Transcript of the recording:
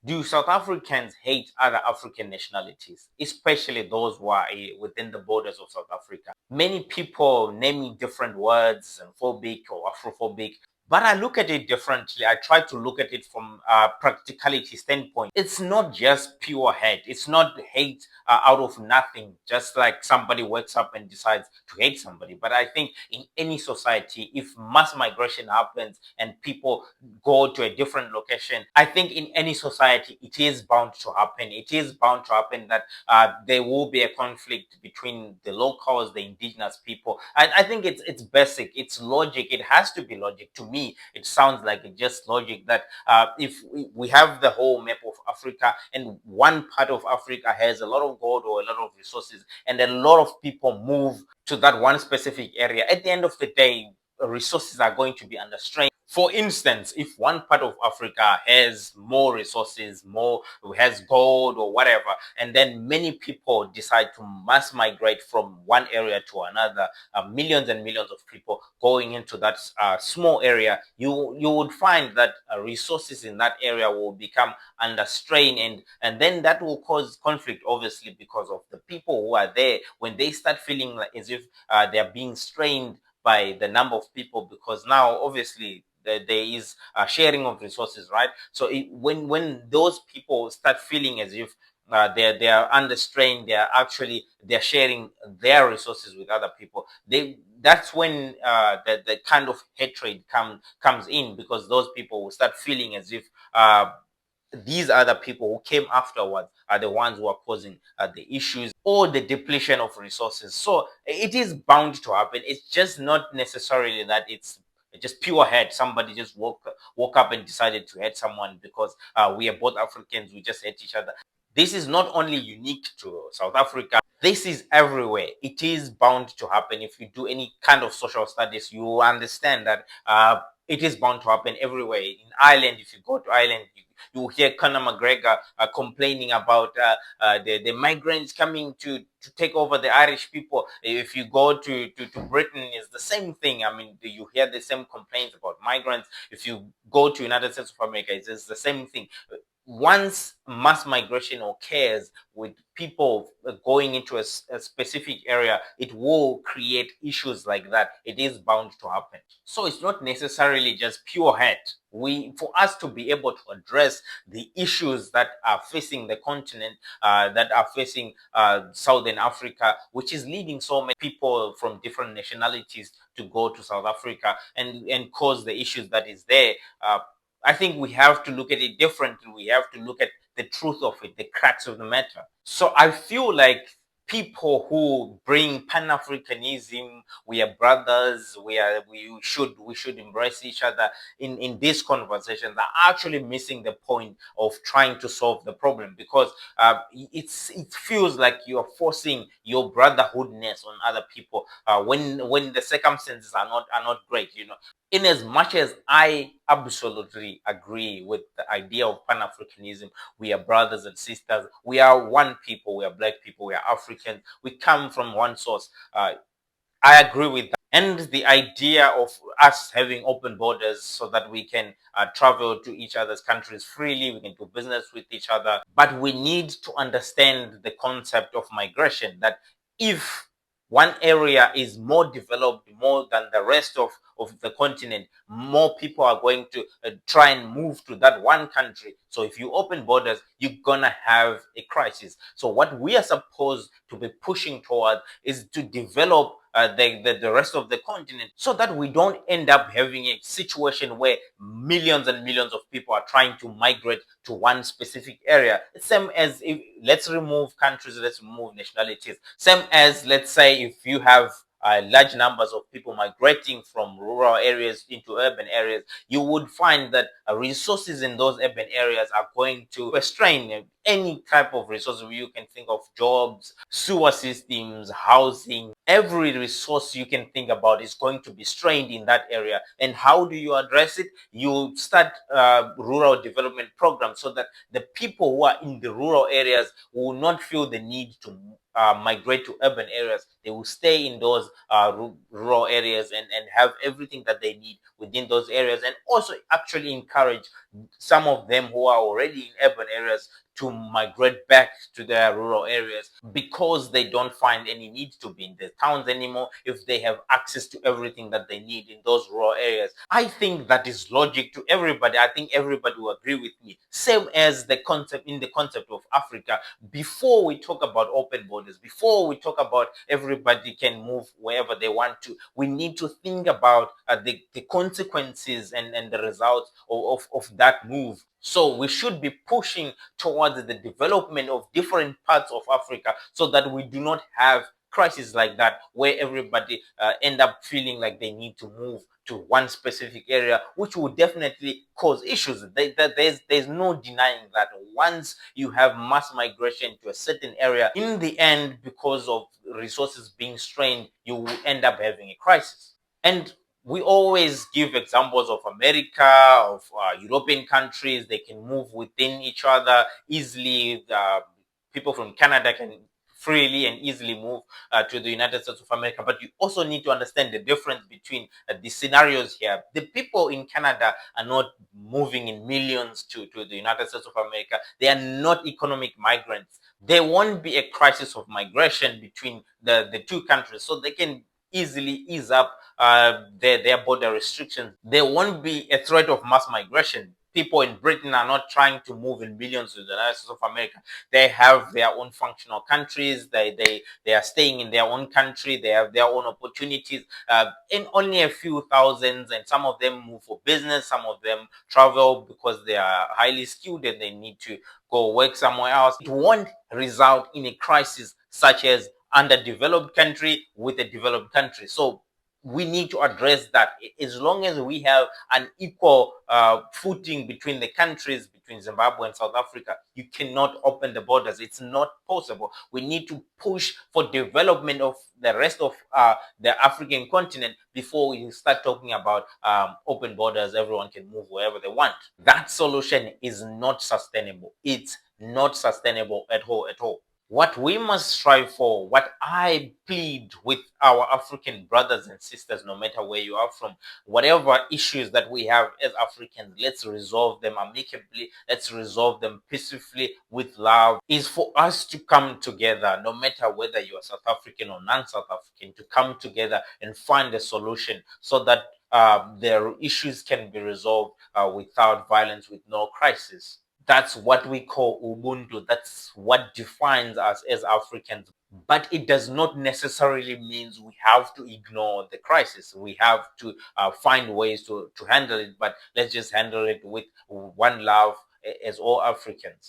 Do South Africans hate other African nationalities, especially those who are within the borders of South Africa? Many people naming different words, xenophobic or Afrophobic, but I look at it differently. I try to look at it from a practicality standpoint. It's not just pure hate. It's not hate out of nothing, just like somebody wakes up and decides to hate somebody. But I think in any society, if mass migration happens and people go to a different location, I think in any society, it is bound to happen. It is bound to happen that there will be a conflict between the locals, the indigenous people. I think it's basic. It's logic. It has to be logic. To me, it sounds like it's just logic that if we have the whole map of Africa and one part of Africa has a lot of gold or a lot of resources and a lot of people move to that one specific area, at the end of the day, resources are going to be under strain. For instance, if one part of Africa has more resources, has gold or whatever, and then many people decide to mass migrate from one area to another, millions and millions of people going into that small area, you would find that resources in that area will become under strain, and then that will cause conflict, obviously, because of the people who are there. When they start feeling like as if they are being strained by the number of people, because now obviously there is a sharing of resources, right? So when those people start feeling as if they are under strain, they're sharing their resources with other people. That's when the kind of hatred comes in, because those people will start feeling as if these other people who came afterwards are the ones who are causing the issues or the depletion of resources. So it is bound to happen. It's just not necessarily that it's just pure hate. Somebody just woke up and decided to hate someone because we are both Africans. We just hate each other. This is not only unique to South Africa. This is everywhere. It is bound to happen. If you do any kind of social studies, you will understand that it is bound to happen everywhere. In Ireland, if you go to Ireland, you hear Conor McGregor complaining about the migrants coming to take over the Irish people. If you go to Britain, it's the same thing. I mean, you hear the same complaints about migrants. If you go to United States of America, it's the same thing. Once mass migration occurs with people going into a specific area, it will create issues like that. It is bound to happen. So it's not necessarily just pure hate. For us to be able to address the issues that are facing the continent, that are facing Southern Africa, which is leading so many people from different nationalities to go to South Africa and cause the issues that is there. I think we have to look at it differently. We have to look at the truth of it, the cracks of the matter. So I feel like people who bring Pan-Africanism, we are brothers, we should embrace each other in these conversations, are actually missing the point of trying to solve the problem, because it feels like you're forcing your brotherhoodness on other people when the circumstances are not great. In as much as I absolutely agree with the idea of Pan-Africanism, we are brothers and sisters. We are one people. We are black people. We are Africans. We come from one source. I agree with that. And the idea of us having open borders so that we can travel to each other's countries freely, we can do business with each other. But we need to understand the concept of migration, that if one area is more developed more than the rest of the continent, more people are going to try and move to that one country. So if you open borders, you're gonna have a crisis. So what we are supposed to be pushing toward is to develop the rest of the continent, so that we don't end up having a situation where millions and millions of people are trying to migrate to one specific area. Same as, if let's remove countries, let's remove nationalities. Same as, let's say, if you have large numbers of people migrating from rural areas into urban areas, you would find that resources in those urban areas are going to strain. any type of resource you can think of: jobs, sewer systems, housing. Every resource you can think about is going to be strained in that area. And how do you address it? You start rural development programs so that the people who are in the rural areas will not feel the need to migrate to urban areas. They will stay in those rural areas and have everything that they need within those areas, and also actually encourage some of them who are already in urban areas to migrate back to their rural areas, because they don't find any need to be in the towns anymore if they have access to everything that they need in those rural areas. I think that is logic to everybody. I think everybody will agree with me. Same as the concept of Africa. Before we talk about open borders, before we talk about everybody can move wherever they want to, we need to think about the consequences and the results of that move. So we should be pushing towards the development of different parts of Africa so that we do not have crises like that where everybody end up feeling like they need to move to one specific area, which will definitely cause issues. There's no denying that once you have mass migration to a certain area, in the end, because of resources being strained, you will end up having a crisis. And we always give examples of America, of European countries. They can move within each other easily. People from Canada can freely and easily move to the United States of America. But you also need to understand the difference between the scenarios here. The people in Canada are not moving in millions to the United States of America. They are not economic migrants. There won't be a crisis of migration between the two countries, so they can easily ease up their border restrictions. There won't be a threat of mass migration. People in Britain are not trying to move in millions to the United States of America. They have their own functional countries. They are staying in their own country. They have their own opportunities. In only a few thousands, and some of them move for business. Some of them travel because they are highly skilled and they need to go work somewhere else. It won't result in a crisis such as underdeveloped country with a developed country. So we need to address that. As long as we have an equal footing between the countries, between Zimbabwe and South Africa, you cannot open the borders. It's not possible. We need to push for development of the rest of the African continent before we start talking about open borders. Everyone can move wherever they want. That solution is not sustainable. It's not sustainable at all, at all. What we must strive for, what I plead with our African brothers and sisters, no matter where you are from, whatever issues that we have as Africans, let's resolve them amicably, let's resolve them peacefully with love, is for us to come together, no matter whether you are South African or non-South African, to come together and find a solution so that their issues can be resolved without violence, with no crisis. That's what we call Ubuntu. That's what defines us as Africans. But it does not necessarily mean we have to ignore the crisis. We have to find ways to handle it, but let's just handle it with one love as all Africans.